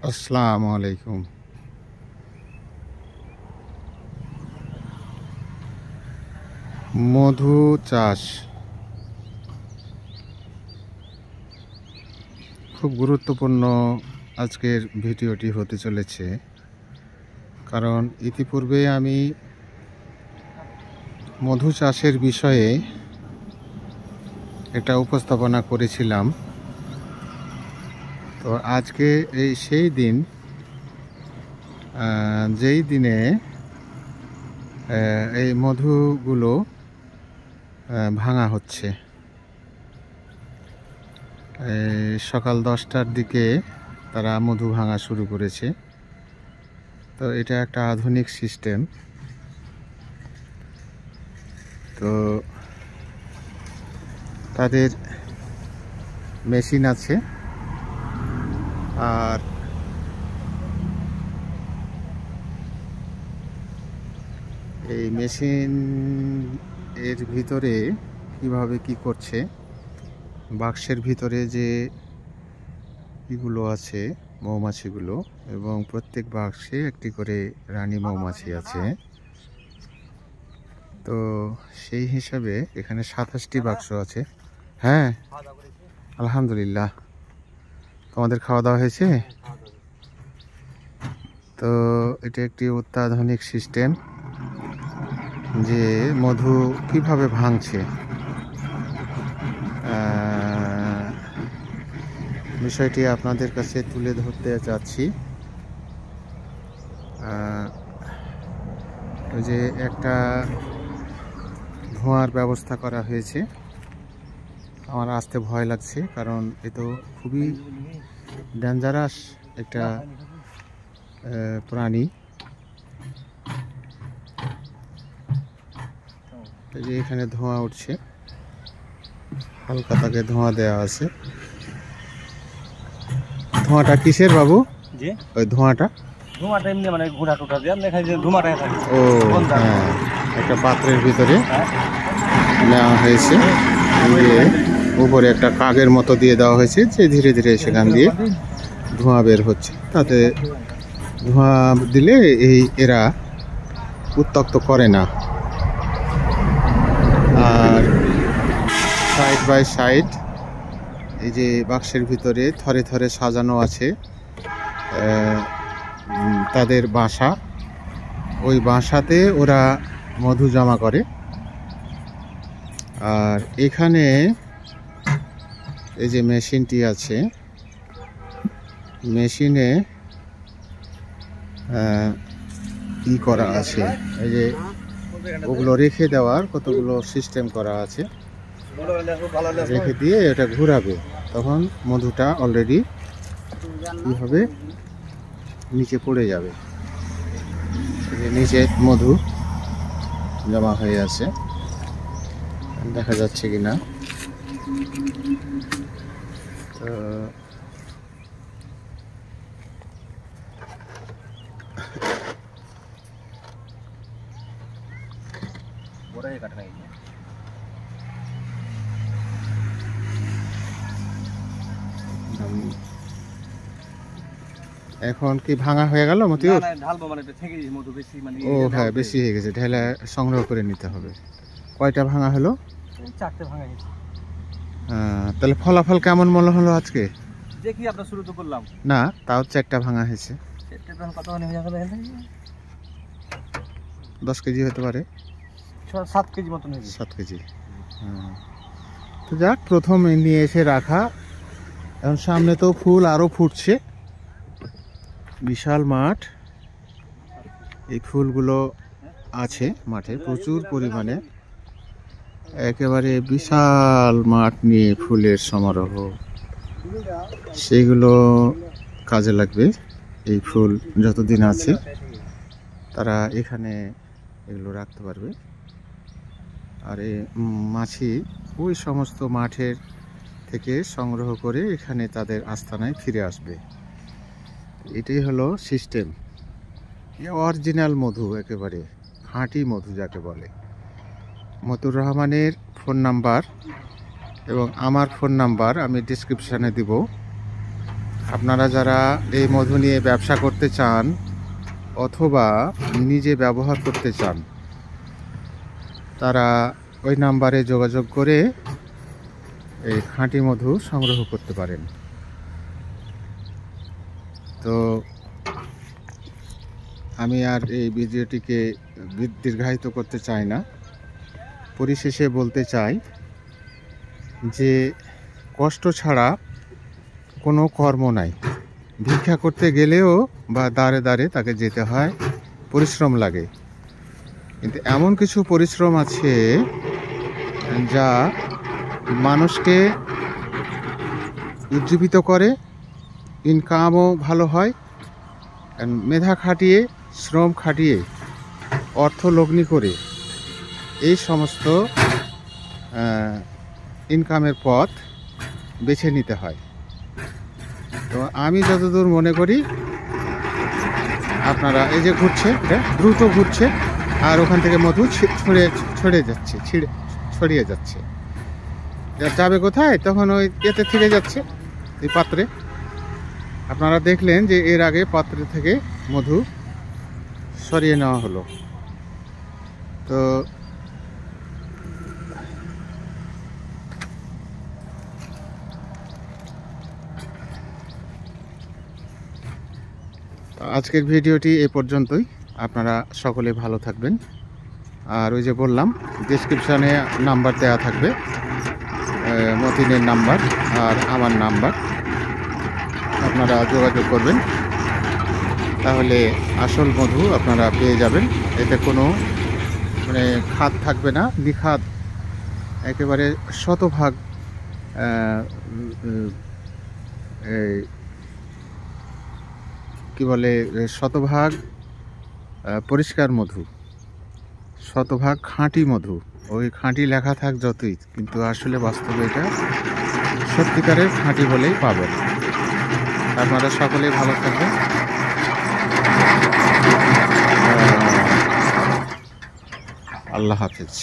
আসসালামু আলাইকুম। মধু চাষ খুব গুরুত্বপূর্ণ আজকের ভিডিওটি হতে চলেছে, কারণ ইতিপূর্বে আমি মধু চাষের বিষয়ে একটা উপস্থাপনা করেছিলাম। তো আজকে সেই দিন, যেই দিনে এই মধুগুলো ভাঙা হচ্ছে। সকাল 10টার দিকে তারা মধু ভাঙা শুরু করেছে। তো এটা একটা আধুনিক সিস্টেম। তো তাদের মেশিন আছে, আর এই মেশিন এর ভিতরে কিভাবে কি করছে, বাক্সের ভিতরে যে এগুলো আছে মৌমাছিগুলো, এবং প্রত্যেক বাক্সে একটি করে রানী মৌমাছি আছে। তো সেই হিসাবে এখানে 27টি বাক্স আছে। হ্যাঁ, আলহামদুলিল্লাহ। তোমাদের খাওয়া দাওয়া হয়েছে? তো এটা একটি অত্যাধুনিক সিস্টেম, যে মধু কিভাবে ভাঙছে বিষয়টি আপনাদের কাছে তুলে ধরতে যাচ্ছি। ওই যে একটা ধোঁয়ার ব্যবস্থা করা হয়েছে। আমার আসতে ভয় লাগছে, কারণ এ তো খুবই ডেঞ্জারাস একটা প্রাণী। এই যে এখানে ধোঁয়া উঠছে, হালকা তাকে ধোঁয়া দেওয়া আছে। ধোঁয়াটা কিসের বাবু? ওই ধোঁয়াটা এমনি মানে ঘোড়া টোটা দিয়ে দেখা যায় ধুমাটা থাকে। ও হ্যাঁ, একটা পাত্রের ভিতরে নেওয়া হয়েছে, দিয়ে উপরে একটা কাগের মতো দিয়ে দেওয়া হয়েছে, যে ধীরে ধীরে সেখান দিয়ে ধোঁয়া বের হচ্ছে। তাতে ধোঁয়া দিলে এরা উত্তক্ত করে না। আর সাইড বাই সাইড এই যে বাক্সের ভিতরে থরে থরে সাজানো আছে তাদের বাসা। ওই বাসাতে ওরা মধু জমা করে। আর এখানে এই যে মেশিনটি আছে, মেশিনে ই করা আছে, এই যে ওগুলো রেখে দেওয়ার কতগুলো সিস্টেম করা আছে। রেখে দিয়ে এটা ঘোরাবে, তখন মধুটা অলরেডি কি হবে, নিচে পড়ে যাবে। নিচে মধু জমা হয়ে আছে, দেখা যাচ্ছে কিনা। তো এখন কি ভাঙা হয়ে গেল মতিউর? ও হ্যাঁ, বেশি হয়ে গেছে, ঢেলে সংগ্রহ করে নিতে হবে। কয়টা ভাঙা হলো? 4টে ভাঙা গেছে। তাহলে ফলাফল কেমন মনে হলো আজকে? দেখি আমরা শুরু তো করলাম না, তাও 4টা ভাঙা হয়েছে। 10 কেজি হতে পারে, 7 কেজি মতন হয়েছে। 7 কেজি। তো যাক, প্রথম নিয়ে এসে রাখা। এখন সামনে তো ফুল আরো ফুটছে, বিশাল মাঠ। এই ফুলগুলো আছে মাঠে প্রচুর পরিমাণে, একেবারে বিশাল মাঠ নিয়ে ফুলের সমারোহ। সেইগুলো কাজে লাগবে। এই ফুল যতদিন আছে তারা এখানে এগুলো রাখতে পারবে। আর এই মাছি ওই সমস্ত মাঠের থেকে সংগ্রহ করে এখানে তাদের আস্তানায় ফিরে আসবে। এটাই হলো সিস্টেম। অরিজিনাল মধু, একেবারে খাঁটি মধু যাকে বলে। মতুর রহমানের ফোন নাম্বার এবং আমার ফোন নাম্বার আমি ডিসক্রিপশানে দিব। আপনারা যারা এই মধু নিয়ে ব্যবসা করতে চান অথবা নিজে ব্যবহার করতে চান, তারা ওই নাম্বারে যোগাযোগ করে এই খাঁটি মধু সংগ্রহ করতে পারেন। তো আমি আর এই ভিডিওটিকে দীর্ঘায়িত করতে চাই না। পরিশেষে বলতে চাই যে কষ্ট ছাড়া কোনো কর্ম নাই। ভিক্ষা করতে গেলেও বা দাঁড়ে দাঁড়ে তাকে যেতে হয়, পরিশ্রম লাগে। কিন্তু এমন কিছু পরিশ্রম আছে যা মানুষকে উজ্জীবিত করে, ইনকামও ভালো হয়। মেধা খাটিয়ে, শ্রম খাটিয়ে, অর্থ লগ্নি করে এই সমস্ত ইনকামের পথ বেছে নিতে হয়। তো আমি যতদূর মনে করি, আপনারা এই যে ঘুরছে, এটা দ্রুত ঘুরছে আর ওখান থেকে মধু ছড়িয়ে যাচ্ছে। যাবে কোথায় তখন ওই এতে থেকে যাচ্ছে এই পাত্রে। আপনারা দেখলেন যে এর আগে পাত্র থেকে মধু সরিয়ে নেওয়া হলো। তো আজকের ভিডিওটি এ পর্যন্তই। আপনারা সকলে ভালো থাকবেন। আর ওই যে বললাম, ডেসক্রিপশানে নাম্বার দেওয়া থাকবে, মতিনের নাম্বার আর আমার নাম্বার। আপনারা যোগাযোগ করবেন, তাহলে আসল মধু আপনারা পেয়ে যাবেন। এতে কোনো খাদ থাকবে না, নিখাদ একেবারে শতভাগ কি বলে, শতভাগ পরিষ্কার মধু, শতভাগ খাঁটি মধু। ওই খাঁটি লেখা থাক যতই, কিন্তু আসলে বাস্তবে এটা সত্যিকারের খাঁটি বলেই পাবেন। আপনারা সকলেই ভালো থাকবেন। আল্লাহ হাফেজ।